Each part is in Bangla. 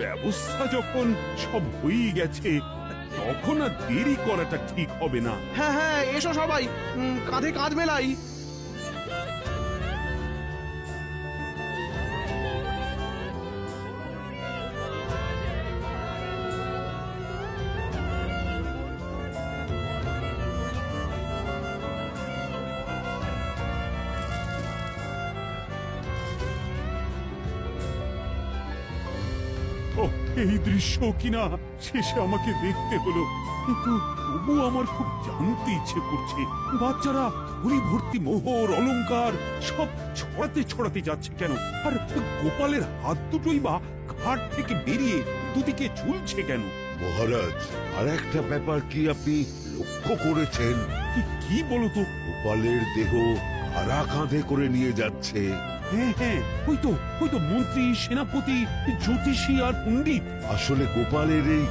ব্যবস্থা যখন সব হয়েই গেছে, তখন আর দেরি করাটা ঠিক হবে না। হ্যাঁ হ্যাঁ, এসো সবাই, কাঁধে কাঁধ মেলাই। ও, এই দৃশ্য কিনা শেষে আমাকে দেখতে হলো, কিন্তু তবু আমার খুব জানতে ইচ্ছে করছে, বাচ্চারা ঝুড়ি ভর্তি মোহর অলংকার সব ছড়াতে ছড়াতে যাচ্ছে কেন? আর গোপালের হাত দুটোই বা ঘাট থেকে বেরিয়ে দুদিকে ঝুলছে কেন? মহারাজ, আর একটা ব্যাপার কি আপনি লক্ষ্য করেছেন? কি বলতো? গোপালের দেহ ভাড়া কাঁধে করে নিয়ে যাচ্ছে। হ্যাঁ হ্যাঁ, ওই তো মন্ত্রী, সেনাপতি, জ্যোতিষী আর পণ্ডিত। আসলে গোপালের এই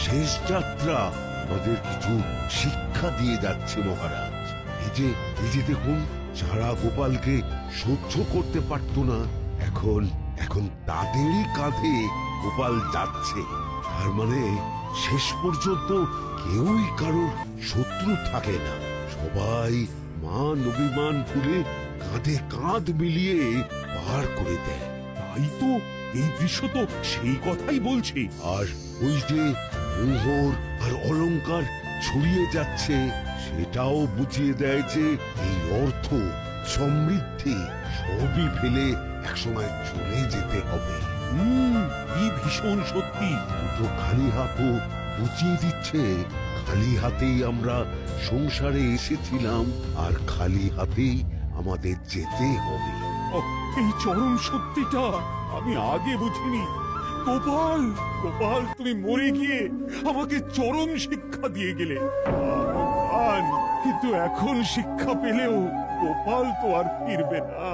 শেষ যাত্রা আমাদের কিছু শিক্ষা দিয়ে যাচ্ছে মহারাজ। এই যে দেখুন, যারা গোপালকে সহ্য করতে পারত না, এখন এখন তাদেরই কাঁধে গোপাল যাচ্ছে। তার মানে শেষ পর্যন্ত কেউই কারোর শত্রু থাকে না, সবাই মান অভিমান ভুলে কাঁধে কাঁধ মিলিয়ে পার করে দেয়। তাই তো, এই দৃশ্য তো সেই কথাই বলছে। আর ওই যে মোহর আর অলংকার ছড়িয়ে যাচ্ছে, সেটাও বুঝিয়ে দেয় যে এই অর্থ, সমৃদ্ধি সবই ফেলে একসময় চলে যেতে হবে। কি ভীষণ সত্যি। দুটো খালি হাতও বুঝিয়ে দিচ্ছে, খালি হাতেই আমরা সংসারে এসেছিলাম, আর খালি হাতেই আমাদের যেতে হবে। এই চরম সত্যিটা আমি আগে বুঝিনি। গোপাল, গোপাল, তুমি মরে গিয়ে আমাকে চরম শিক্ষা দিয়ে গেলে। কিন্তু এখন শিক্ষা পেলেও গোপাল তো আর ফিরবে না।